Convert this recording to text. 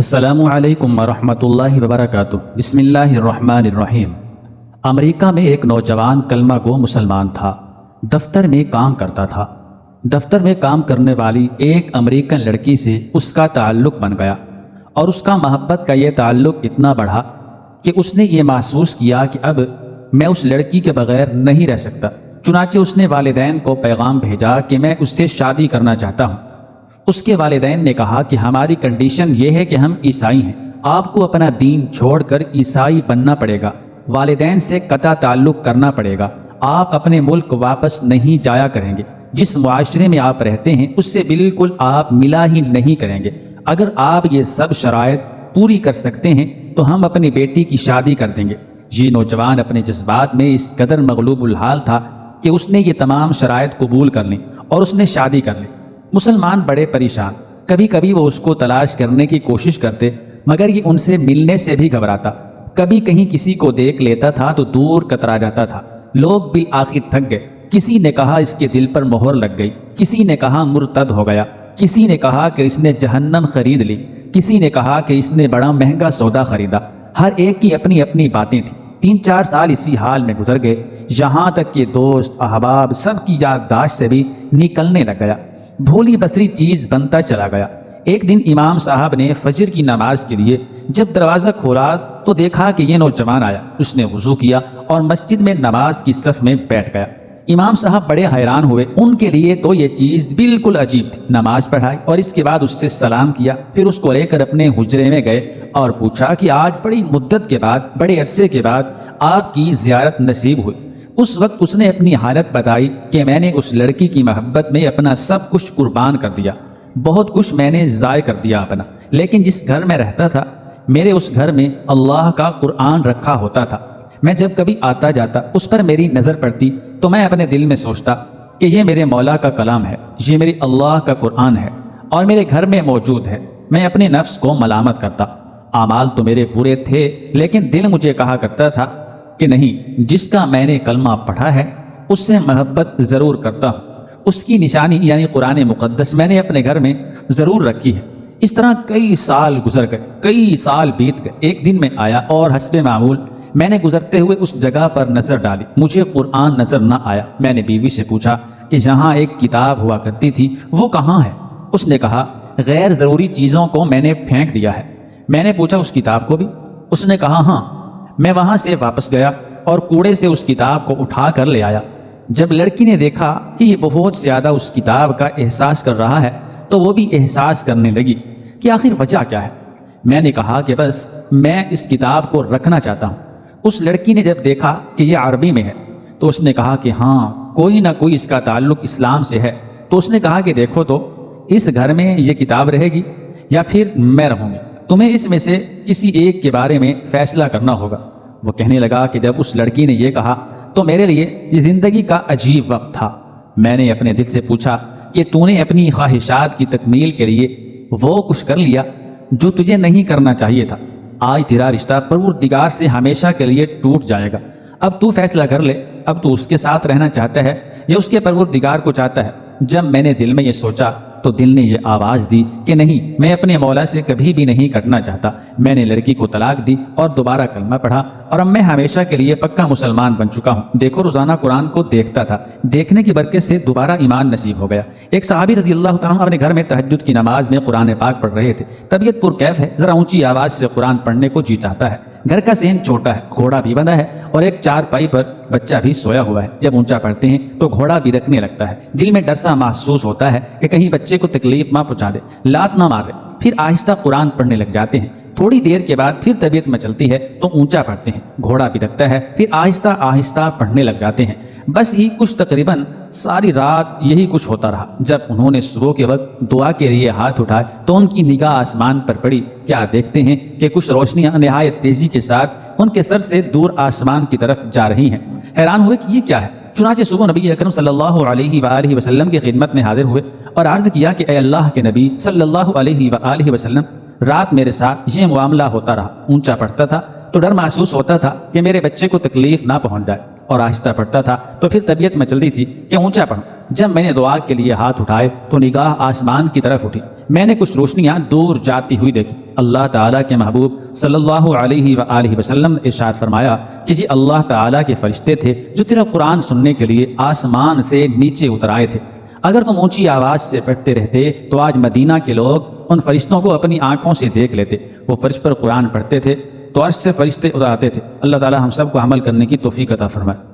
السلام علیکم ورحمۃ اللہ وبرکاتہ۔ بسم اللہ الرحمن الرحیم۔ امریکہ میں ایک نوجوان کلمہ گو مسلمان تھا۔ دفتر میں کام کرتا تھا۔ دفتر میں کام کرنے والی ایک امریکن لڑکی سے اس کا تعلق بن گیا، اور اس کا محبت کا یہ تعلق اتنا بڑھا کہ اس نے یہ محسوس کیا کہ اب میں اس لڑکی کے بغیر نہیں رہ سکتا۔ چنانچہ اس نے والدین کو پیغام بھیجا کہ میں اس سے شادی کرنا چاہتا ہوں۔ اس کے والدین نے کہا کہ ہماری کنڈیشن یہ ہے کہ ہم عیسائی ہیں، آپ کو اپنا دین چھوڑ کر عیسائی بننا پڑے گا، والدین سے قطع تعلق کرنا پڑے گا، آپ اپنے ملک واپس نہیں جایا کریں گے، جس معاشرے میں آپ رہتے ہیں اس سے بالکل آپ ملا ہی نہیں کریں گے۔ اگر آپ یہ سب شرائط پوری کر سکتے ہیں تو ہم اپنی بیٹی کی شادی کر دیں گے۔ یہ نوجوان اپنے جذبات میں اس قدر مغلوب الحال تھا کہ اس نے یہ تمام شرائط قبول کر لیں اور اس نے شادی کر لی۔ مسلمان بڑے پریشان، کبھی کبھی وہ اس کو تلاش کرنے کی کوشش کرتے مگر یہ ان سے ملنے سے بھی گھبراتا، کبھی کہیں کسی کو دیکھ لیتا تھا تو دور کترا جاتا تھا۔ لوگ بالآخر تھک گئے، کسی نے کہا اس کے دل پر مہر لگ گئی، کسی نے کہا مرتد ہو گیا، کسی نے کہا کہ اس نے جہنم خرید لی، کسی نے کہا کہ اس نے بڑا مہنگا سودا خریدا۔ ہر ایک کی اپنی اپنی باتیں تھیں۔ 3-4 سال اسی حال میں گزر گئے، یہاں تک کہ دوست احباب سب کی یادداشت سے بھی نکلنے لگ گیا، بھولی بسری چیز بنتا چلا گیا۔ ایک دن امام صاحب نے فجر کی نماز کے لیے جب دروازہ کھولا تو دیکھا کہ یہ نوجوان آیا۔ اس نے وضو کیا اور مسجد میں نماز کی صف میں بیٹھ گیا۔ امام صاحب بڑے حیران ہوئے، ان کے لیے تو یہ چیز بالکل عجیب تھی۔ نماز پڑھائی اور اس کے بعد اس سے سلام کیا، پھر اس کو لے کر اپنے حجرے میں گئے اور پوچھا کہ آج بڑی مدت کے بعد، بڑے عرصے کے بعد آپ کی زیارت نصیب ہوئی۔ اس وقت اس نے اپنی حالت بتائی کہ میں نے اس لڑکی کی محبت میں اپنا سب کچھ قربان کر دیا، بہت کچھ میں نے ضائع کر دیا اپنا، لیکن جس گھر میں رہتا تھا میرے اس گھر میں اللہ کا قرآن رکھا ہوتا تھا۔ میں جب کبھی آتا جاتا اس پر میری نظر پڑتی تو میں اپنے دل میں سوچتا کہ یہ میرے مولا کا کلام ہے، یہ میری اللہ کا قرآن ہے اور میرے گھر میں موجود ہے۔ میں اپنے نفس کو ملامت کرتا، اعمال تو میرے برے تھے لیکن دل مجھے کہا کرتا تھا کہ نہیں، جس کا میں نے کلمہ پڑھا ہے اس سے محبت ضرور کرتا ہوں، اس کی نشانی یعنی قرآن مقدس میں نے اپنے گھر میں ضرور رکھی ہے۔ اس طرح کئی سال گزر گئے، کئی سال بیت گئے۔ ایک دن میں آیا اور حسب معمول میں نے گزرتے ہوئے اس جگہ پر نظر ڈالی، مجھے قرآن نظر نہ آیا۔ میں نے بیوی سے پوچھا کہ جہاں ایک کتاب ہوا کرتی تھی وہ کہاں ہے؟ اس نے کہا غیر ضروری چیزوں کو میں نے پھینک دیا ہے۔ میں نے پوچھا اس کتاب کو بھی؟ اس نے کہا ہاں۔ میں وہاں سے واپس گیا اور کوڑے سے اس کتاب کو اٹھا کر لے آیا۔ جب لڑکی نے دیکھا کہ یہ بہت زیادہ اس کتاب کا احساس کر رہا ہے تو وہ بھی احساس کرنے لگی کہ آخر وجہ کیا ہے۔ میں نے کہا کہ بس میں اس کتاب کو رکھنا چاہتا ہوں۔ اس لڑکی نے جب دیکھا کہ یہ عربی میں ہے تو اس نے کہا کہ ہاں کوئی نہ کوئی اس کا تعلق اسلام سے ہے۔ تو اس نے کہا کہ دیکھو تو اس گھر میں یہ کتاب رہے گی یا پھر میں رہوں گی، تمہیں اس میں سے کسی ایک کے بارے میں فیصلہ کرنا ہوگا۔ وہ کہنے لگا کہ جب اس لڑکی نے یہ کہا تو میرے لیے یہ زندگی کا عجیب وقت تھا۔ میں نے اپنے دل سے پوچھا کہ تو نے اپنی خواہشات کی تکمیل کے لیے وہ کچھ کر لیا جو تجھے نہیں کرنا چاہیے تھا۔ آج تیرا رشتہ پروردگار سے ہمیشہ کے لیے ٹوٹ جائے گا۔ اب تو فیصلہ کر لے، اب تو اس کے ساتھ رہنا چاہتا ہے یا اس کے پروردگار کو چاہتا ہے۔ جب میں نے دل میں یہ سوچا تو دل نے یہ آواز دی کہ نہیں، میں اپنے مولا سے کبھی بھی نہیں کٹنا چاہتا۔ میں نے لڑکی کو طلاق دی اور دوبارہ کلمہ پڑھا اور اب میں ہمیشہ کے لیے پکا مسلمان بن چکا ہوں۔ دیکھو روزانہ قرآن کو دیکھتا تھا، دیکھنے کی برکت سے دوبارہ ایمان نصیب ہو گیا۔ ایک صحابی رضی اللہ تعالیٰ اپنے گھر میں تہجد کی نماز میں قرآن پاک پڑھ رہے تھے۔ طبیعت پرکیف ہے، ذرا اونچی آواز سے قرآن پڑھنے کو جی چاہتا ہے۔ گھر کا صحن چھوٹا ہے، گھوڑا بھی بندھا ہے اور ایک چارپائی پر بچہ بھی سویا ہوا ہے۔ جب اونچا پڑھتے ہیں تو گھوڑا بھی رکنے لگتا ہے، دل میں ڈر سا محسوس ہوتا ہے کہ کہیں بچے کو تکلیف نہ پہنچا دے، لات نہ مارے۔ پھر آہستہ قرآن پڑھنے لگ جاتے ہیں۔ تھوڑی دیر کے بعد پھر طبیعت مچلتی ہے تو اونچا پڑھتے ہیں، گھوڑا بھی رکھتا ہے، پھر آہستہ آہستہ پڑھنے لگ جاتے ہیں۔ بس یہ کچھ تقریباً ساری رات یہی کچھ ہوتا رہا۔ جب انہوں نے صبح کے وقت دعا کے لیے ہاتھ اٹھائے تو ان کی نگاہ آسمان پر پڑی۔ کیا دیکھتے ہیں کہ کچھ روشنیاں نہایت تیزی کے ساتھ ان کے سر سے دور آسمان کی طرف جا رہی ہیں۔ حیران ہوئے کہ یہ کیا ہے۔ چنانچہ صبح نبی اکرم صلی اللہ علیہ وآلہ وسلم کی خدمت میں حاضر ہوئے اور عرض کیا کہ اے اللہ کے نبی صلی اللہ علیہ وآلہ وسلم، رات میرے ساتھ یہ معاملہ ہوتا رہا۔ اونچا پڑھتا تھا تو ڈر محسوس ہوتا تھا کہ میرے بچے کو تکلیف نہ پہنچ جائے، اور آہستہ پڑھتا تھا تو پھر طبیعت مچلتی تھی کہ اونچا پڑھوں۔ جب میں نے دعا کے لیے ہاتھ اٹھائے تو نگاہ آسمان کی طرف اٹھی، میں نے کچھ روشنیاں دور جاتی ہوئی دیکھی۔ اللہ تعالیٰ کے محبوب صلی اللہ علیہ وآلہ وسلم نے ارشاد فرمایا کہ جی اللہ تعالیٰ کے فرشتے تھے جو تیرا قرآن سننے کے لیے آسمان سے نیچے اتر آئے تھے۔ اگر تم اونچی آواز سے پڑھتے رہتے تو آج مدینہ کے لوگ ان فرشتوں کو اپنی آنکھوں سے دیکھ لیتے۔ وہ فرش پر قرآن پڑھتے تھے تو عرش سے فرشتے اتر آتے تھے۔ اللہ تعالیٰ ہم سب کو عمل کرنے کی توفیق عطا فرمائے۔